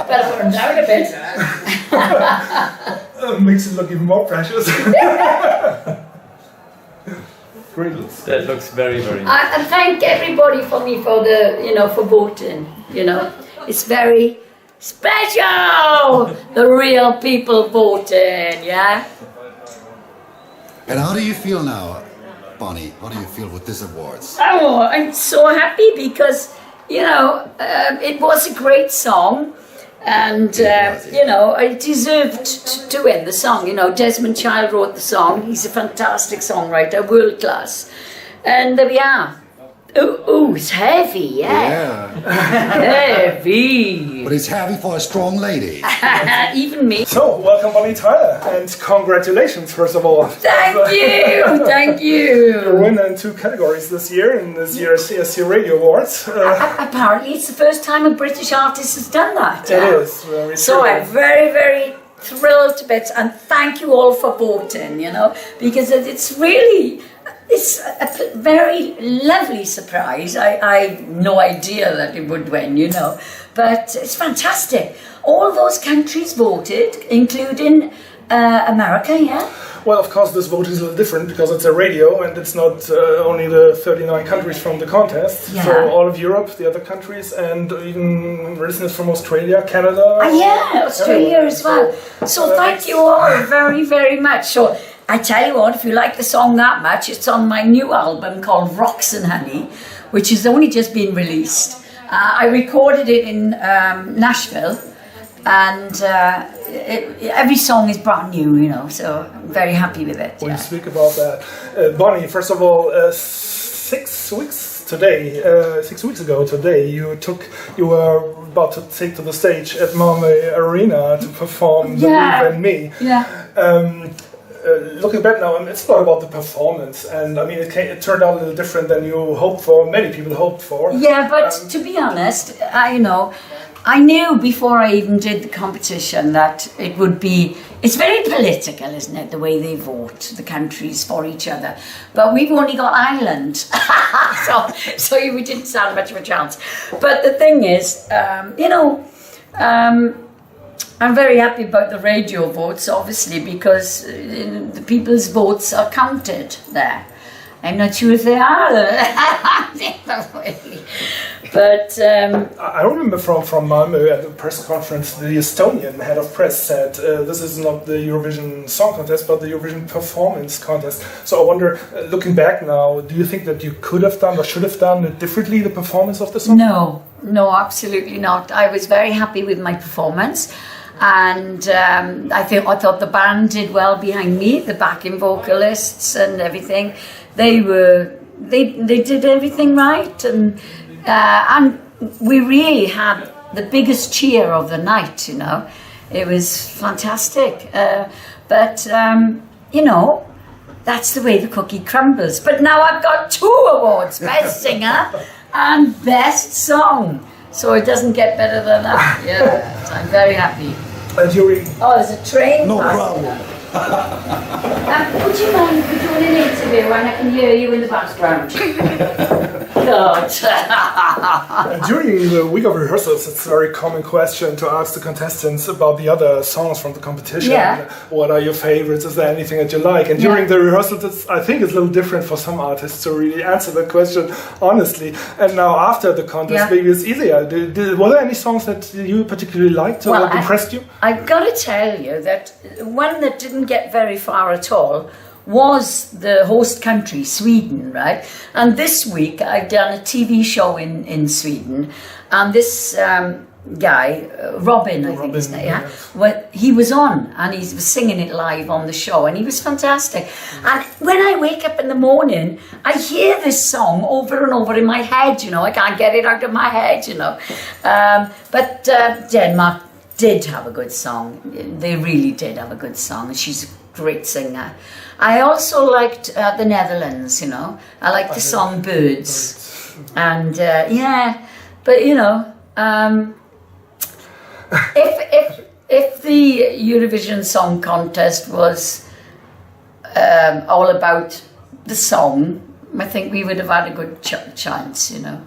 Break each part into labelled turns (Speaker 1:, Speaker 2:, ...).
Speaker 1: Better put them down a bit.
Speaker 2: Makes it look even more precious. Great.
Speaker 3: That looks very, very nice.
Speaker 1: And thank everybody for for voting. It's very special. The real people voting, yeah.
Speaker 4: And how do you feel now, Bonnie? How do you feel with these awards?
Speaker 1: Oh, I'm so happy because it was a great song. And, I deserved to win the song. Desmond Child wrote the song. He's a fantastic songwriter, world class. And there we are. Ooh, it's heavy, yeah. Heavy.
Speaker 4: But it's heavy for a strong lady.
Speaker 1: Even me.
Speaker 2: So, welcome Bonnie Tyler, and congratulations first of all.
Speaker 1: Thank you.
Speaker 2: You're winning in 2 categories this year in this year's ESC Radio Awards.
Speaker 1: Apparently it's the first time a British artist has done that.
Speaker 2: It is. Very
Speaker 1: so
Speaker 2: true.
Speaker 1: I'm very, very thrilled to bits, and thank you all for voting, because it's a very lovely surprise. I had no idea that it would win, but it's fantastic. All those countries voted, including America, yeah?
Speaker 2: Well, of course, this vote is a little different because it's a radio and it's not only the 39 countries from the contest.
Speaker 1: Yeah.
Speaker 2: So all of Europe, the other countries, and even listeners from Australia, Canada.
Speaker 1: Yeah, Australia as well. So thank you all very, very much. So I tell you what, if you like the song that much, it's on my new album called Rocks and Honey, which has only just been released. I recorded it in Nashville, and every song is brand new, so I'm very happy with it.
Speaker 2: We'll speak about that. Bonnie, first of all, 6 weeks ago today, you were about to take to the stage at Malmö Arena to perform Believe in Me.
Speaker 1: Yeah.
Speaker 2: Looking back now, it's not about the performance, and I mean it turned out a little different than you hoped for. Many people hoped for.
Speaker 1: Yeah, but to be honest, I knew before I even did the competition that it would be. It's very political, isn't it? The way they vote, the countries for each other. But we've only got Ireland, so we didn't stand much of a chance. But the thing is, I'm very happy about the radio votes, obviously, because the people's votes are counted there. I'm not sure if they are. But
Speaker 2: I remember from Malmö at the press conference, the Estonian head of press said, this is not the Eurovision Song Contest, but the Eurovision Performance Contest. So I wonder, looking back now, do you think that you could have done or should have done it differently, the performance of the song?
Speaker 1: No, absolutely not. I was very happy with my performance. And I thought the band did well behind me, the backing vocalists and everything. They did everything right, and we really had the biggest cheer of the night. It was fantastic. But that's the way the cookie crumbles. But now I've got 2 awards: Best Singer and Best Song. So it doesn't get better than that. Yeah, so I'm very happy. There's a train.
Speaker 4: No problem.
Speaker 1: Would you mind if we're doing an interview and I can hear you in the background? God.
Speaker 2: During the week of rehearsals, it's a very common question to ask the contestants about the other songs from the competition.
Speaker 1: Yeah.
Speaker 2: What are your favorites? Is there anything that you like? And during the rehearsals, I think it's a little different for some artists to really answer that question honestly. And now after the contest, maybe it's easier. Were there any songs that you particularly liked or that impressed you?
Speaker 1: I've got to tell you that one that didn't get very far at all was the host country, Sweden, right? And this week I've done a TV show in Sweden, and this guy, Robin, I think his name, well, he was on and he was singing it live on the show, and he was fantastic. And when I wake up in the morning, I hear this song over and over in my head, I can't get it out of my head, But Denmark did have a good song. They really did have a good song. She's a great singer. I also liked the Netherlands, I liked the song Birds. And but if the Eurovision Song Contest was all about the song, I think we would have had a good chance, you know.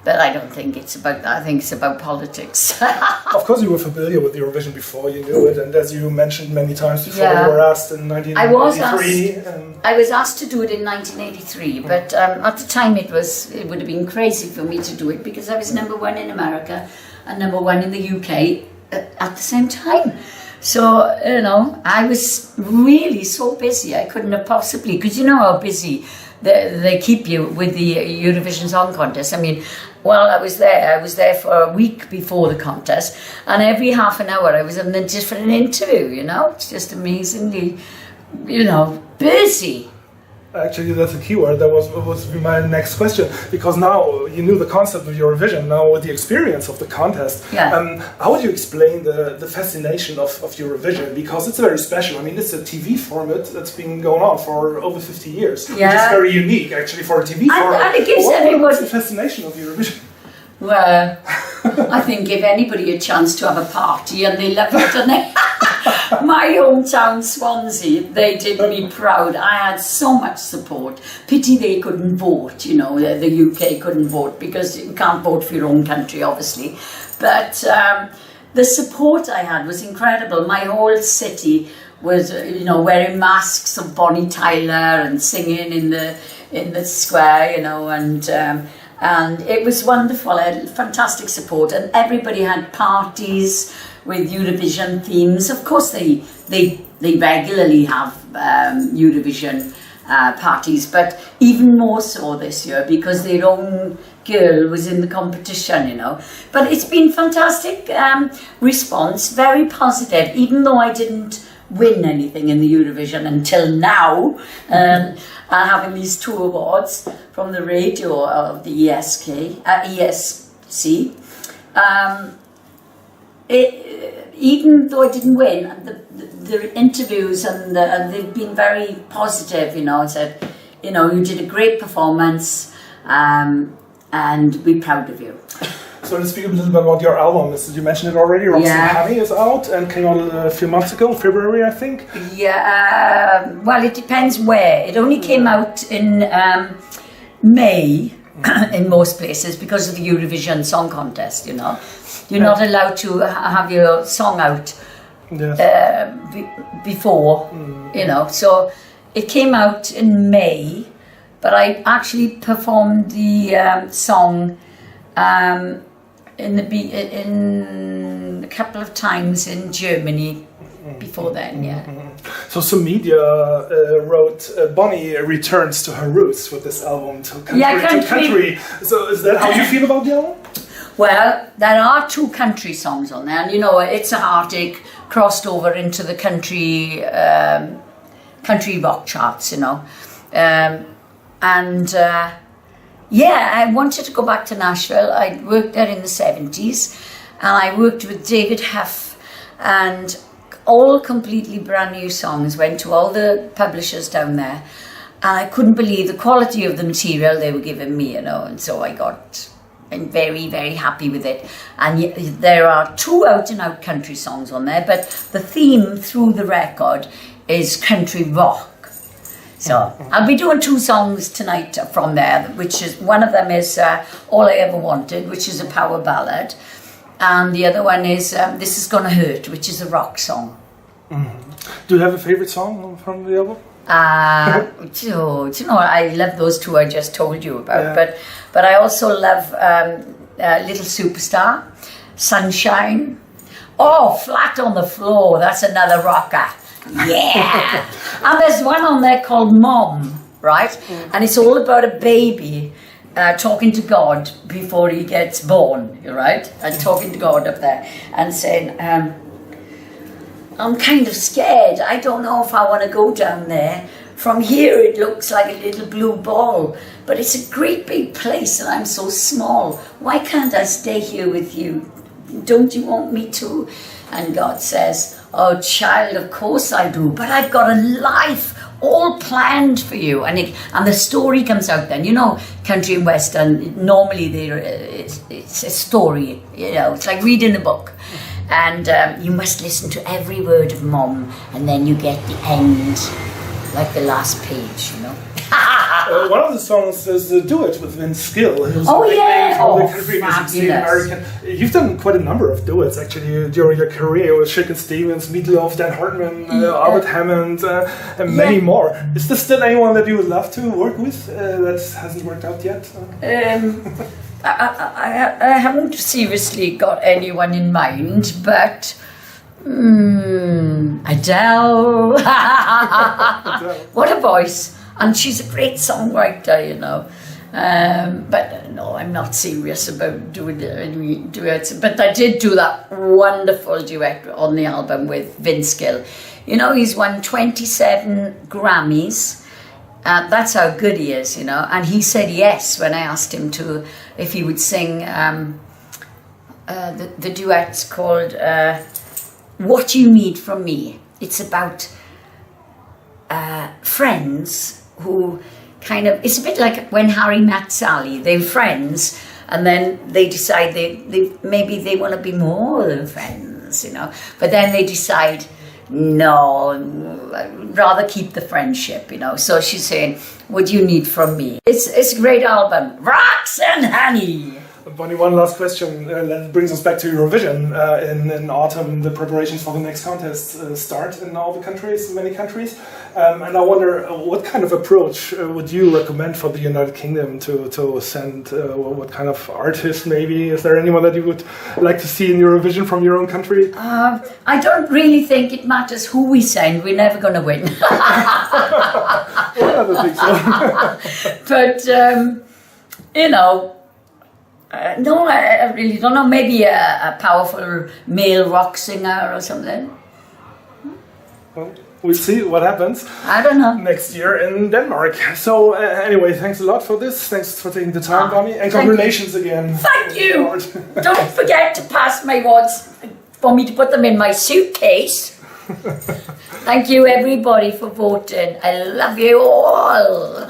Speaker 1: But I don't think it's about that. I think it's about politics.
Speaker 2: Of course, you were familiar with Eurovision before, you knew it, and as you mentioned many times before, you were asked in 1983.
Speaker 1: I was asked to do it in 1983, but at the time it would have been crazy for me to do it because I was number one in America and number one in the UK at the same time. So, you know, I was really so busy, I couldn't have possibly, because you know how busy they keep you with the Eurovision Song Contest. I mean, while I was there for a week before the contest, and every half an hour I was in a different interview, you know. It's just amazingly, you know, busy.
Speaker 2: Actually, that's a keyword. That was my next question, because now you knew the concept of Eurovision. Now, with the experience of the contest, how would you explain the fascination of Eurovision? Because it's very special. I mean, it's a TV format that's been going on for over 50 years, which is very unique, actually, for a TV format.
Speaker 1: And it gives everyone...
Speaker 2: What's the fascination of Eurovision?
Speaker 1: Well, I think give anybody a chance to have a party, and they love it, and they... My hometown Swansea, they did me proud. I had so much support. Pity they couldn't vote, you know, the UK couldn't vote because you can't vote for your own country, obviously. But the support I had was incredible. My whole city was, you know, wearing masks of Bonnie Tyler and singing in the square, you know, and it was wonderful. I had fantastic support, and everybody had parties with Eurovision themes. Of course, they regularly have Eurovision parties, but even more so this year because their own girl was in the competition, you know. But it's been fantastic response, very positive, even though I didn't win anything in the Eurovision until now. Having these two awards from the radio of the ESC. Even though I didn't win, the interviews and they've been very positive, you know, said, you know, you did a great performance and we're proud of you.
Speaker 2: So let's speak a little bit about your album. You mentioned it already, Roxy Honey is out and came out a few months ago, February, I think.
Speaker 1: Yeah, well, it depends where. It only came out in May in most places because of the Eurovision Song Contest, you know. You're not allowed to have your song out before, you know. So it came out in May, but I actually performed the song in a couple of times in Germany before then,
Speaker 2: So some media wrote Bonnie returns to her roots with this album, to country. So is that how you feel about the album?
Speaker 1: Well, there are two country songs on there, and you know, It's a Heartache crossed over into the country rock charts, you know. I wanted to go back to Nashville. I worked there in the 70s, and I worked with David Huff, and all completely brand new songs went to all the publishers down there, and I couldn't believe the quality of the material they were giving me, you know, and so I'm very, very happy with it. And there are two out-and-out country songs on there, but the theme through the record is country rock. So I'll be doing two songs tonight from there, which is, one of them is All I Ever Wanted, which is a power ballad. And the other one is This Is Gonna Hurt, which is a rock song.
Speaker 2: Do you have a favorite song from the album?
Speaker 1: Do you know, I love those two I just told you about, but I also love Little Superstar, Sunshine. Oh, Flat on the Floor, that's another rocker. Yeah. And there's one on there called Mom, right? And it's all about a baby talking to God before he gets born, right? And talking to God up there and saying, I'm kind of scared. I don't know if I want to go down there. From here it looks like a little blue ball, but it's a great big place and I'm so small. Why can't I stay here with you? Don't you want me to? And God says, oh child, of course I do, but I've got a life all planned for you. And the story comes out then. You know, country and western, normally it's a story, you know, it's like reading a book. And you must listen to every word of Mom, and then you get the end, like the last page, you know.
Speaker 2: One of the songs is a duet with Vince Gill. Who's
Speaker 1: Oh,
Speaker 2: a big
Speaker 1: yeah.
Speaker 2: name from
Speaker 1: Oh,
Speaker 2: the country music scene,
Speaker 1: fabulous.
Speaker 2: American. You've done quite a number of duets actually during your career with Shakin' Stevens, Meatloaf, Dan Hartman, Albert Hammond, and many more. Is there still anyone that you would love to work with that hasn't worked out yet?
Speaker 1: I haven't seriously got anyone in mind, but Adele. What a voice! And she's a great songwriter, you know. But no, I'm not serious about doing any duets. But I did do that wonderful duet on the album with Vince Gill. You know, he's won 27 Grammys. That's how good he is, you know. And he said yes when I asked him to, if he would sing the duet's called What You Need From Me. It's about friends who kind of, it's a bit like when Harry met Sally. They're friends and then they decide maybe they want to be more than friends, you know. But then they decide, no, I'd rather keep the friendship, you know. So she's saying, what do you need from me? It's a great album. Rocks and honey.
Speaker 2: Bonnie, one last question. That brings us back to Eurovision. In autumn, the preparations for the next contest start in all the countries, many countries. And I wonder, what kind of approach would you recommend for the United Kingdom to send? What kind of artist, maybe? Is there anyone that you would like to see in Eurovision from your own country?
Speaker 1: I don't really think it matters who we send. We're never going to win.
Speaker 2: Well, I don't think so.
Speaker 1: But, you know, no, I really don't know. Maybe a powerful male rock singer or something.
Speaker 2: Well, we'll see what happens.
Speaker 1: I don't know.
Speaker 2: Next year in Denmark. So anyway, thanks a lot for this. Thanks for taking the time, Bonnie, and congratulations again.
Speaker 1: Thank you. Don't forget to pass my awards for me to put them in my suitcase. Thank you, everybody, for voting. I love you all.